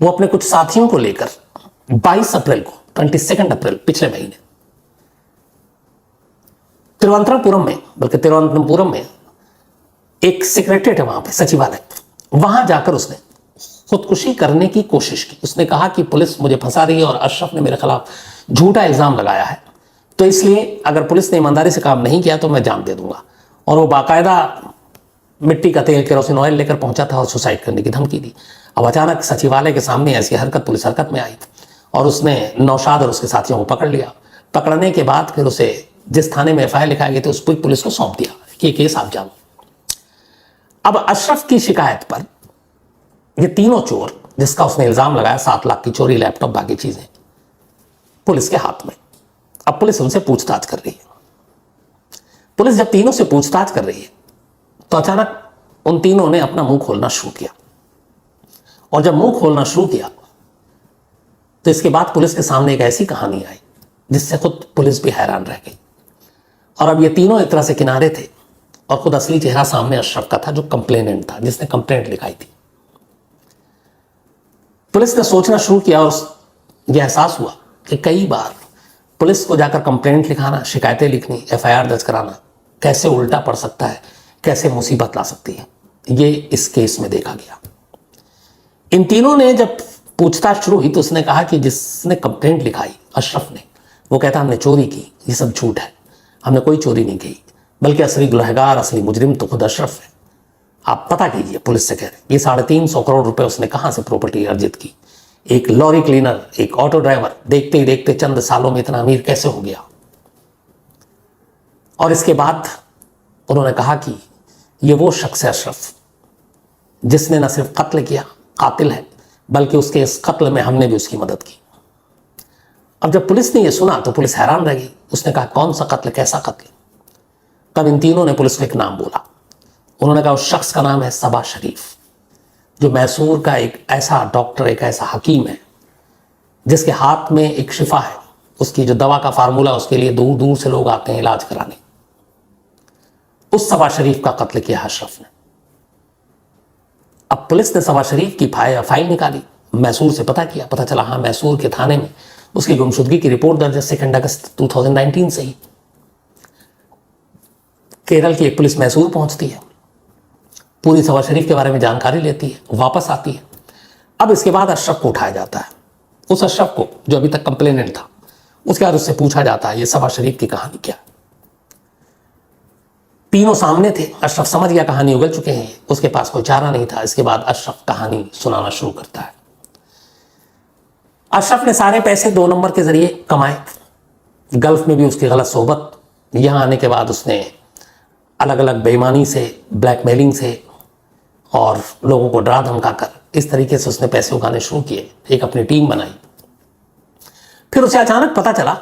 वो अपने कुछ साथियों को लेकर 22 अप्रैल को 22 अप्रैल पिछले महीने तिरुवनंतपुरम में एक सेक्रेटरीट है, वहां पे सचिवालय, वहां जाकर उसने खुदकुशी करने की कोशिश की। उसने कहा कि पुलिस मुझे फंसा रही है और अशरफ ने मेरे खिलाफ झूठा इल्जाम लगाया है, तो इसलिए अगर पुलिस ने ईमानदारी से काम नहीं किया तो मैं जान दे दूंगा। और वो बाकायदा मिट्टी का तेल, केरोसिन ऑयल लेकर पहुंचा था और सुसाइड करने की धमकी दी। अब अचानक सचिवालय के सामने ऐसी हरकत, पुलिस हरकत में आई और उसने नौशाद और उसके साथियों को पकड़ लिया। पकड़ने के बाद फिर उसे जिस थाने में एफआईआर लिखाई गई थी उस पुलिस को सौंप दिया कि ये केस आप जानो। अब अशरफ की शिकायत पर ये तीनों चोर, जिसका उसने इल्जाम लगाया 7 लाख की चोरी, लैपटॉप, बाकी चीजें, पुलिस के हाथ में। अब पुलिस उनसे पूछताछ कर रही है। पुलिस जब तीनों से पूछताछ कर रही है तो अचानक उन तीनों ने अपना मुंह खोलना शुरू किया। और जब मुंह खोलना शुरू किया तो इसके बाद पुलिस के सामने एक ऐसी कहानी आई जिससे खुद पुलिस भी हैरान रह गई। और अब ये तीनों एक तरह से किनारे थे और खुद असली चेहरा सामने अशरफ का था, जो कंप्लेनेंट था, जिसने कंप्लेंट लिखाई थी। पुलिस ने सोचना शुरू किया और यह एहसास हुआ कि कई बार पुलिस को जाकर कंप्लेंट लिखाना, शिकायतें लिखनी, एफआईआर दर्ज कराना कैसे उल्टा पड़ सकता है, कैसे मुसीबत ला सकती है। ये इस केस में देखा गया। इन तीनों ने जब पूछताछ शुरू हुई तो उसने कहा कि जिसने कंप्लेंट लिखाई अशरफ ने, वो कहता हमने चोरी की, ये सब झूठ है, हमने कोई चोरी नहीं की, बल्कि असली गुनहगार, असली मुजरिम तो खुद अशरफ है। आप पता कीजिए, पुलिस से कह रहे ये 350 करोड़ रुपए उसने कहां से प्रॉपर्टी अर्जित की। एक लॉरी क्लीनर, एक ऑटो ड्राइवर देखते ही देखते चंद सालों में इतना अमीर कैसे हो गया। और इसके बाद उन्होंने कहा कि ये वो शख्स है अशरफ जिसने न सिर्फ कत्ल किया, कातिल है, बल्कि उसके इस कत्ल में हमने भी उसकी मदद की। अब जब पुलिस ने यह सुना तो पुलिस हैरान रह गई। उसने कहा कौन सा कत्ल, कैसा कत्ल? तब इन तीनों ने पुलिस को एक नाम बोला। उन्होंने कहा उस शख्स का नाम है सबा शरीफ, जो मैसूर का एक ऐसा डॉक्टर, एक ऐसा हकीम है जिसके हाथ में एक शिफा है। उसकी जो दवा का फार्मूला, उसके लिए दूर दूर से लोग आते हैं इलाज कराने। उस सबा शरीफ का कत्ल किया अशरफ ने। अब पुलिस ने सबा शरीफ की फाइल निकाली, मैसूर से पता किया, पता चला हाँ मैसूर के थाने में उसकी गुमशुदगी की रिपोर्ट दर्ज है 2 अगस्त 2019 से ही। केरल की एक पुलिस मैसूर पहुंचती है, पूरी सबा शरीफ के बारे में जानकारी लेती है, वापस आती है। अब इसके बाद अशरफ को उठाया जाता है, उस अशरफ को जो अभी तक कंप्लेनेंट था। उसके बाद उससे पूछा जाता है ये सबा शरीफ की कहानी क्या। तीनों सामने थे, अशरफ समझ गया कहानी उगल चुके हैं, उसके पास कोई चारा नहीं था। इसके बाद अशरफ कहानी सुनाना शुरू करता है। अशरफ ने सारे पैसे 2 नंबर के जरिए कमाए, गल्फ में भी उसकी गलत सोहबत, यहां आने के बाद उसने अलग अलग बेईमानी से, ब्लैकमेलिंग से और लोगों को डरा धमकाकर इस तरीके से उसने पैसे उगाने शुरू किए, एक अपनी टीम बनाई। फिर उसे अचानक पता चला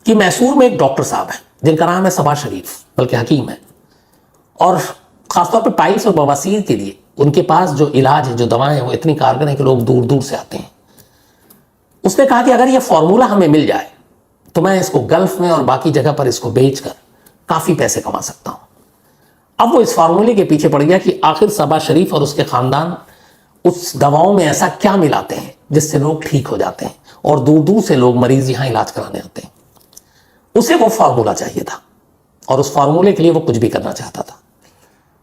कि मैसूर में एक डॉक्टर साहब हैं जिनका नाम है सबा शरीफ, बल्कि हकीम है, और खासतौर पर पाइल्स और बवासीर के लिए उनके पास जो इलाज है, जो दवाएं हैं, वो इतनी कारगर है कि लोग दूर दूर से आते हैं। उसने कहा कि अगर ये फॉर्मूला हमें मिल जाए तो मैं इसको गल्फ में और बाकी जगह पर इसको बेचकर काफी पैसे कमा सकता हूं। अब वो इस फार्मूले के पीछे पड़ गया कि आखिर सबा शरीफ और उसके खानदान उस दवाओं में ऐसा क्या मिलाते हैं जिससे लोग ठीक हो जाते हैं और दूर दूर से लोग मरीज यहां इलाज कराने आते हैं। उसे वो फार्मूला चाहिए था और उस फार्मूले के लिए वो कुछ भी करना चाहता था।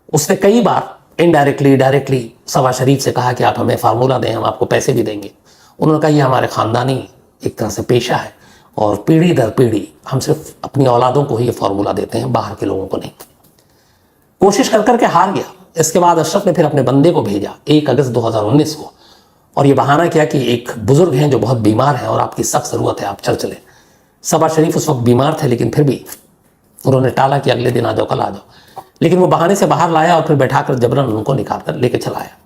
उसने कई बार इनडायरेक्टली, डायरेक्टली सबा शरीफ से कहा कि आप हमें फार्मूला दें, हम आपको पैसे भी देंगे। उन्होंने कहा यह हमारे खानदानी एक तरह से पेशा है और पीढ़ी दर पीढ़ी हम सिर्फ अपनी औलादों को ही ये फार्मूला देते हैं, बाहर के लोगों को नहीं। कोशिश कर करके हार गया। इसके बाद अशरफ ने फिर अपने बंदे को भेजा 1 अगस्त 2019 को, और ये बहाना किया कि एक बुजुर्ग हैं जो बहुत बीमार हैं और आपकी सख्त जरूरत है, आप चल चले। सबा शरीफ उस वक्त बीमार थे, लेकिन फिर भी उन्होंने टाला कि अगले दिन आ जाओ, कल आ जाओ। लेकिन वो बहाने से बाहर लाया और फिर बैठाकर जबरन उनको निकाल कर लेके चला आया।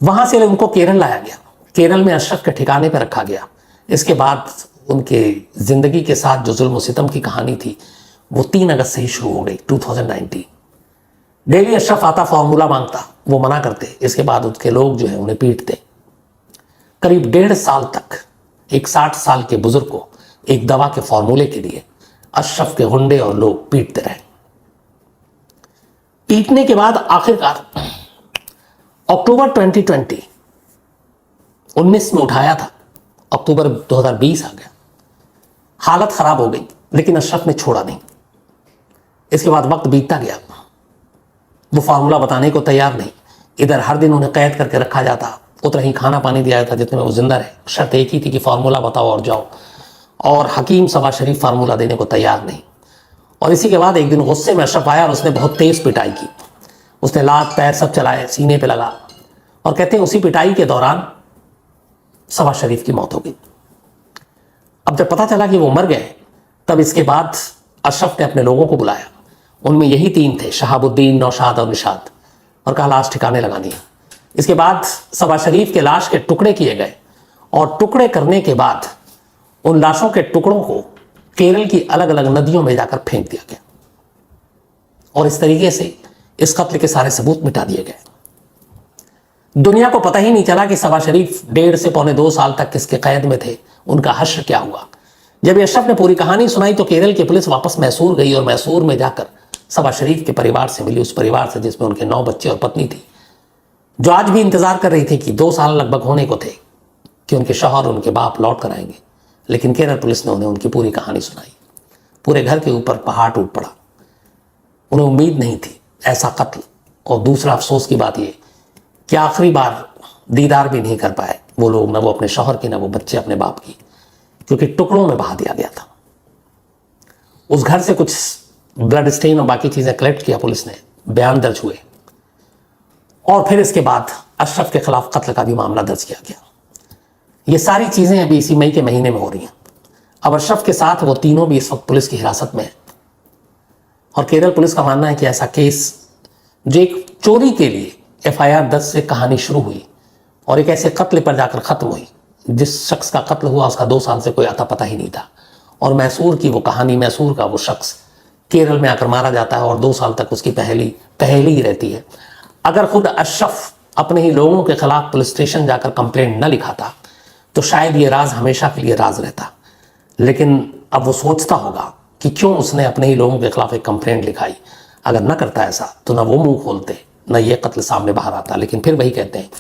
वहां से उनको केरल लाया गया। केरल में अशरफ के ठिकाने पर रखा गया। इसके बाद उनके जिंदगी के साथ जो जुल्म सितम की कहानी थी वो 3 अगस्त से ही शुरू हो गई 2019। डेली अशरफ आता, फार्मूला मांगता, वो मना करते। इसके बाद उसके लोग जो है उन्हें पीटते। करीब 1.5 साल तक एक 60 साल के बुजुर्ग को एक दवा के फार्मूले के लिए अशरफ के गुंडे और लोग पीटते रहे। पीटने के बाद आखिरकार अक्टूबर 2020 19 में उठाया था, अक्टूबर 2020 आ गया, हालत ख़राब हो गई, लेकिन अशरफ ने छोड़ा नहीं। इसके बाद वक्त बीतता गया, वो फार्मूला बताने को तैयार नहीं। इधर हर दिन उन्हें कैद करके रखा जाता, उतना ही खाना पानी दिया जाता जितने में वो जिंदा रहे। शर्त एक ही थी कि फार्मूला बताओ और जाओ, और हकीम सबा शरीफ फार्मूला देने को तैयार नहीं। और इसी के बाद एक दिन गुस्से में अशरफ आया और उसने बहुत तेज़ पिटाई की। उसने लात पैर सब चलाए, सीने पे लगा, और कहते हैं उसी पिटाई के दौरान सबा शरीफ की मौत हो गई। अब जब पता चला कि वो मर गए, तब इसके बाद अशरफ ने अपने लोगों को बुलाया। उनमें यही 3 थे, शहाबुद्दीन, नौशाद और निशाद, और कहा लाश ठिकाने लगानी है। इसके बाद सबा शरीफ के लाश के टुकड़े किए गए, और टुकड़े करने के बाद उन लाशों के टुकड़ों को केरल की अलग अलग नदियों में जाकर फेंक दिया गया, और इस तरीके से इस कत्ल के सारे सबूत मिटा दिए गए। दुनिया को पता ही नहीं चला कि सबा शरीफ 1.5 से पौने 2 साल तक किसके कैद में थे, उनका हश्र क्या हुआ। जब अशरफ ने पूरी कहानी सुनाई तो केरल की पुलिस वापस मैसूर गई, और मैसूर में जाकर सबा शरीफ के परिवार से मिली, उस परिवार से जिसमें उनके 9 बच्चे और पत्नी थी, जो आज भी इंतजार कर रही थी कि 2 साल लगभग होने को थे कि उनके शौहर और उनके बाप लौट कर आएंगे। लेकिन केरल पुलिस ने उन्हें उनकी पूरी कहानी सुनाई। पूरे घर के ऊपर पहाड़ टूट पड़ा। उन्हें उम्मीद नहीं थी ऐसा कत्ल। और दूसरा अफसोस की बात ये कि आखिरी बार दीदार भी नहीं कर पाए वो लोग, ना वो अपने शौहर की, ना वो बच्चे अपने बाप की, क्योंकि टुकड़ों में बहा दिया गया था। उस घर से कुछ ब्लड स्टेन और बाकी चीज़ें कलेक्ट किया पुलिस ने, बयान दर्ज हुए, और फिर इसके बाद अशरफ के खिलाफ कत्ल का भी मामला दर्ज किया गया। ये सारी चीज़ें अभी इसी मई के महीने में हो रही हैं। अब अशरफ के साथ वो तीनों भी इस वक्त पुलिस की हिरासत में हैं, और केरल पुलिस का मानना है कि ऐसा केस जो एक चोरी के लिए FIR 10 से कहानी शुरू हुई और एक ऐसे कत्ल पर जाकर ख़त्म हुई, जिस शख्स का कत्ल हुआ उसका 2 साल से कोई आता पता ही नहीं था, और मैसूर की वो कहानी, मैसूर का वो शख्स केरल में आकर मारा जाता है और 2 साल तक उसकी पहेली ही रहती है। अगर खुद अशरफ अपने ही लोगों के खिलाफ पुलिस स्टेशन जाकर कंप्लेंट न लिखाता तो शायद ये राज हमेशा के लिए राज रहता। लेकिन अब वो सोचता होगा कि क्यों उसने अपने ही लोगों के खिलाफ एक कंप्लेंट लिखाई। अगर न करता ऐसा तो ना वो मुंह खोलते, ना ये कत्ल सामने बाहर आता। लेकिन फिर वही कहते हैं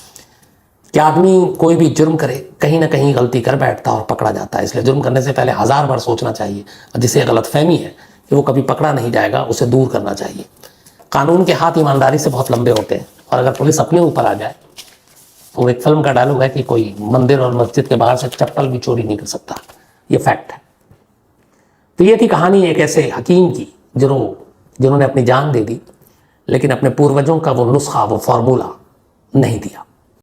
कि आदमी कोई भी जुर्म करे, कहीं ना कहीं गलती कर बैठता और पकड़ा जाता है। इसलिए जुर्म करने से पहले 1000 बार सोचना चाहिए, और जिसे गलतफहमी है कि वो कभी पकड़ा नहीं जाएगा, उसे दूर करना चाहिए। कानून के हाथ ईमानदारी से बहुत लंबे होते हैं, और अगर पुलिस अपने ऊपर आ जाए तो एक फिल्म का डायलॉग है कि कोई मंदिर और मस्जिद के बाहर से चप्पल भी चोरी नहीं कर सकता। ये फैक्ट है। तो ये थी कहानी एक ऐसे हकीम की जिन्होंने अपनी जान दे दी, लेकिन अपने पूर्वजों का वो नुस्खा, वो फार्मूला नहीं दिया।